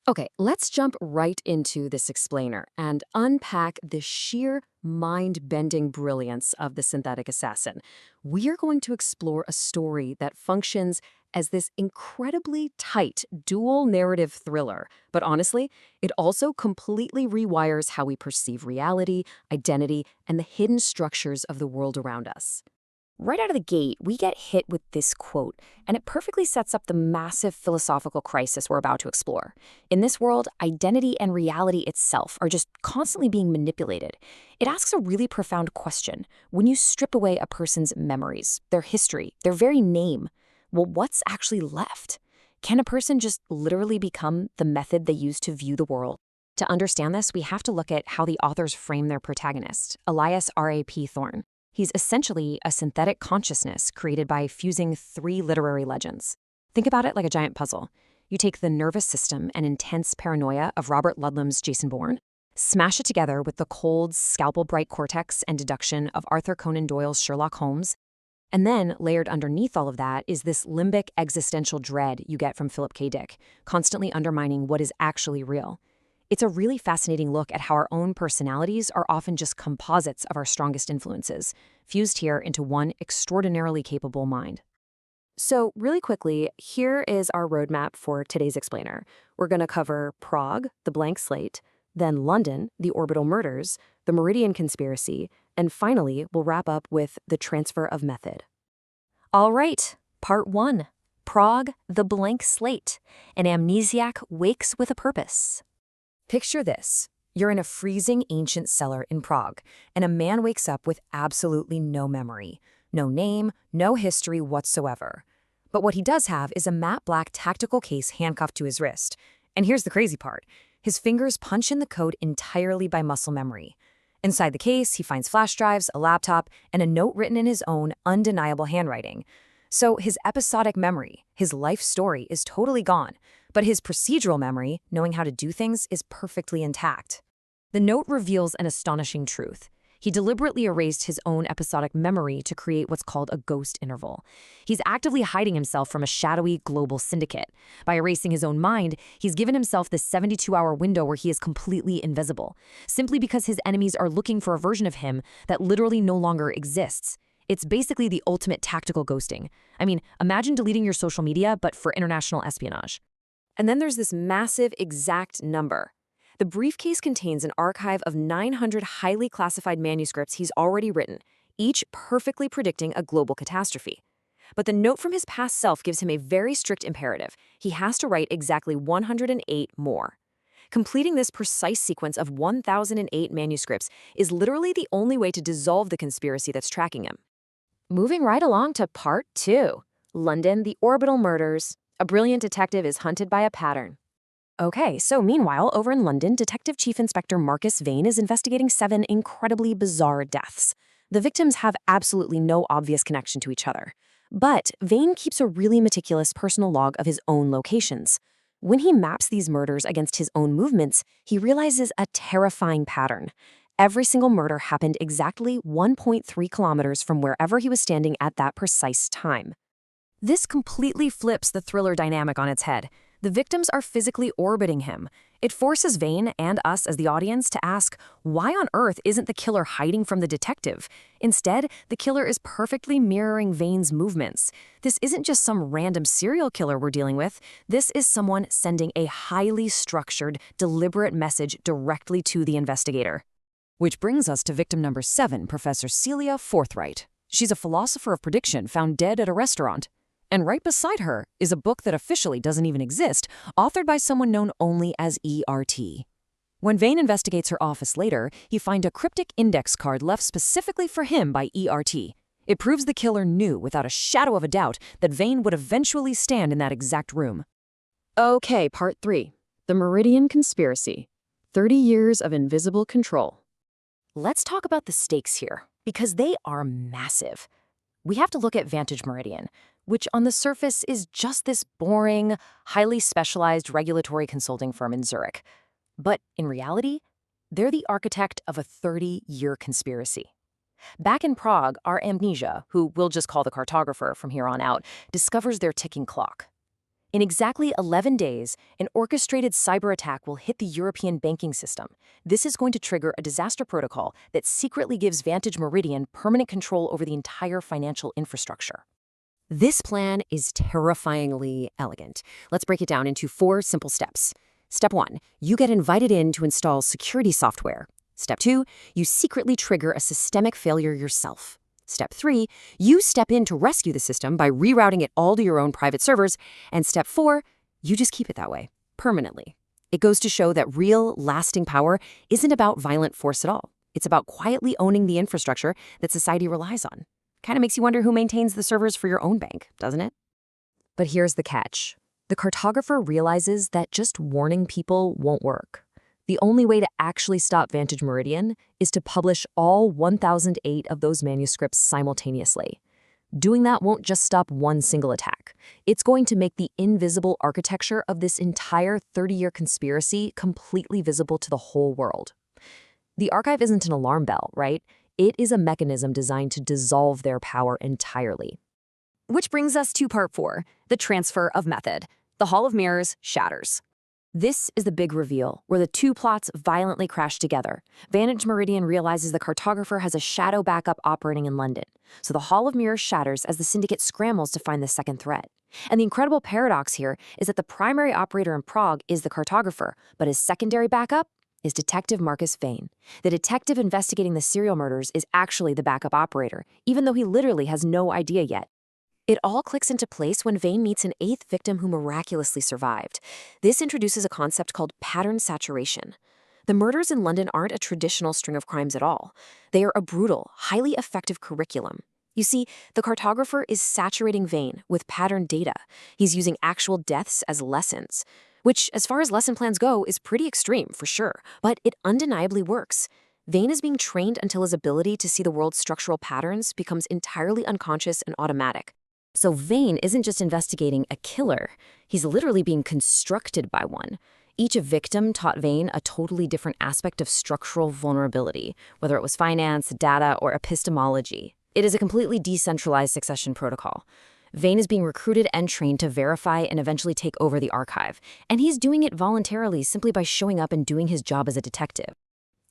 Okay, let's jump right into this explainer and unpack the sheer mind-bending brilliance of the synthetic assassin. We are going to explore a story that functions as this incredibly tight dual narrative thriller, but honestly, it also completely rewires how we perceive reality, identity, and the hidden structures of the world around us. Right out of the gate, we get hit with this quote, and it perfectly sets up the massive philosophical crisis we're about to explore. In this world, identity and reality itself are just constantly being manipulated. It asks a really profound question. When you strip away a person's memories, their history, their very name, well, what's actually left? Can a person just literally become the method they use to view the world? To understand this, we have to look at how the authors frame their protagonist, Elias R.A.P. Thorne. He's essentially a synthetic consciousness created by fusing three literary legends. Think about it like a giant puzzle. You take the nervous system and intense paranoia of Robert Ludlum's Jason Bourne, smash it together with the cold, scalpel-bright cortex and deduction of Arthur Conan Doyle's Sherlock Holmes, and then layered underneath all of that is this limbic existential dread you get from Philip K. Dick, constantly undermining what is actually real. It's a really fascinating look at how our own personalities are often just composites of our strongest influences, fused here into one extraordinarily capable mind. So, really quickly, here is our roadmap for today's explainer. We're going to cover Prague, the blank slate, then London, the orbital murders, the Meridian conspiracy, and finally, we'll wrap up with the transfer of method. All right, part 1. Prague, the blank slate. An amnesiac wakes with a purpose. Picture this. You're in a freezing ancient cellar in Prague, and a man wakes up with absolutely no memory, no name, no history whatsoever. But what he does have is a matte black tactical case handcuffed to his wrist. And here's the crazy part. His fingers punch in the code entirely by muscle memory. Inside the case, he finds flash drives, a laptop, and a note written in his own undeniable handwriting. So his episodic memory, his life story, is totally gone. But his procedural memory, knowing how to do things, is perfectly intact. The note reveals an astonishing truth. He deliberately erased his own episodic memory to create what's called a ghost interval. He's actively hiding himself from a shadowy global syndicate. By erasing his own mind, he's given himself this 72-hour window where he is completely invisible, simply because his enemies are looking for a version of him that literally no longer exists. It's basically the ultimate tactical ghosting. I mean, imagine deleting your social media, but for international espionage. And then there's this massive exact number. The briefcase contains an archive of 900 highly classified manuscripts he's already written, each perfectly predicting a global catastrophe. But the note from his past self gives him a very strict imperative. He has to write exactly 108 more. Completing this precise sequence of 1,008 manuscripts is literally the only way to dissolve the conspiracy that's tracking him. Moving right along to part 2. London, the orbital murders. A brilliant detective is hunted by a pattern. Okay, so meanwhile, over in London, Detective Chief Inspector Marcus Vane is investigating 7 incredibly bizarre deaths. The victims have absolutely no obvious connection to each other. But Vane keeps a really meticulous personal log of his own locations. When he maps these murders against his own movements, he realizes a terrifying pattern. Every single murder happened exactly 1.3 kilometers from wherever he was standing at that precise time. This completely flips the thriller dynamic on its head. The victims are physically orbiting him. It forces Vane and us as the audience to ask, why on earth isn't the killer hiding from the detective? Instead, the killer is perfectly mirroring Vane's movements. This isn't just some random serial killer we're dealing with. This is someone sending a highly structured, deliberate message directly to the investigator. Which brings us to victim number 7, Professor Celia Forthright. She's a philosopher of prediction found dead at a restaurant. And right beside her is a book that officially doesn't even exist, authored by someone known only as E.R.T. When Vane investigates her office later, he finds a cryptic index card left specifically for him by E.R.T. It proves the killer knew without a shadow of a doubt that Vane would eventually stand in that exact room. Okay, part 3. The Meridian conspiracy. 30 years of invisible control. Let's talk about the stakes here, because they are massive. We have to look at Vantage Meridian, which on the surface is just this boring, highly specialized regulatory consulting firm in Zurich. But in reality, they're the architect of a 30-year conspiracy. Back in Prague, our amnesia, who we'll just call the cartographer from here on out, discovers their ticking clock. In exactly 11 days, an orchestrated cyber attack will hit the European banking system. This is going to trigger a disaster protocol that secretly gives Vantage Meridian permanent control over the entire financial infrastructure. This plan is terrifyingly elegant. Let's break it down into 4 simple steps. Step 1, you get invited in to install security software. Step 2, you secretly trigger a systemic failure yourself. Step 3, you step in to rescue the system by rerouting it all to your own private servers. And step 4, you just keep it that way, permanently. It goes to show that real, lasting power isn't about violent force at all. It's about quietly owning the infrastructure that society relies on. Kind of makes you wonder who maintains the servers for your own bank, doesn't it? But here's the catch. The cartographer realizes that just warning people won't work. The only way to actually stop Vantage Meridian is to publish all 1,008 of those manuscripts simultaneously. Doing that won't just stop one single attack. It's going to make the invisible architecture of this entire 30-year conspiracy completely visible to the whole world. The archive isn't an alarm bell, right? It is a mechanism designed to dissolve their power entirely. Which brings us to part 4, the transfer of method. The Hall of Mirrors shatters. This is the big reveal, where the 2 plots violently crash together. Vantage Meridian realizes the cartographer has a shadow backup operating in London, so the Hall of Mirrors shatters as the syndicate scrambles to find the second threat. And the incredible paradox here is that the primary operator in Prague is the cartographer, but his secondary backup is Detective Marcus Vane. The detective investigating the serial murders is actually the backup operator, even though he literally has no idea yet. It all clicks into place when Vane meets an 8th victim who miraculously survived. This introduces a concept called pattern saturation. The murders in London aren't a traditional string of crimes at all. They are a brutal, highly effective curriculum. You see, the cartographer is saturating Vane with pattern data. He's using actual deaths as lessons, which, as far as lesson plans go, is pretty extreme, for sure, but it undeniably works. Vane is being trained until his ability to see the world's structural patterns becomes entirely unconscious and automatic. So Vane isn't just investigating a killer, he's literally being constructed by one. Each victim taught Vane a totally different aspect of structural vulnerability, whether it was finance, data, or epistemology. It is a completely decentralized succession protocol. Vane is being recruited and trained to verify and eventually take over the archive, and he's doing it voluntarily simply by showing up and doing his job as a detective.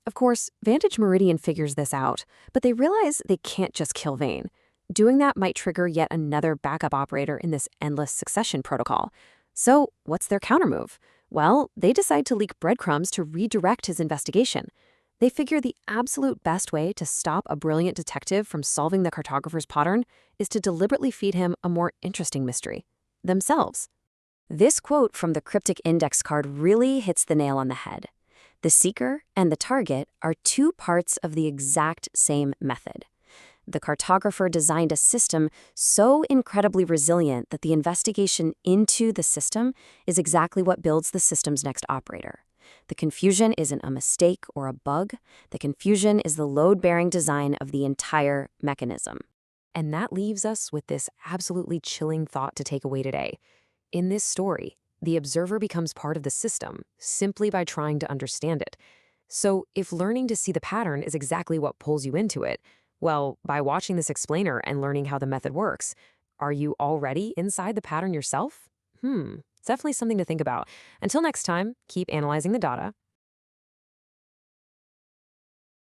Of course, Vantage Meridian figures this out, but they realize they can't just kill Vane. Doing that might trigger yet another backup operator in this endless succession protocol. So what's their countermove? Well, they decide to leak breadcrumbs to redirect his investigation. They figure the absolute best way to stop a brilliant detective from solving the cartographer's pattern is to deliberately feed him a more interesting mystery: themselves. This quote from the cryptic index card really hits the nail on the head. The seeker and the target are 2 parts of the exact same method. The cartographer designed a system so incredibly resilient that the investigation into the system is exactly what builds the system's next operator. The confusion isn't a mistake or a bug. The confusion is the load-bearing design of the entire mechanism. And that leaves us with this absolutely chilling thought to take away today. In this story, the observer becomes part of the system simply by trying to understand it. So if learning to see the pattern is exactly what pulls you into it, well, by watching this explainer and learning how the method works, are you already inside the pattern yourself? It's definitely something to think about. Until next time, keep analyzing the data,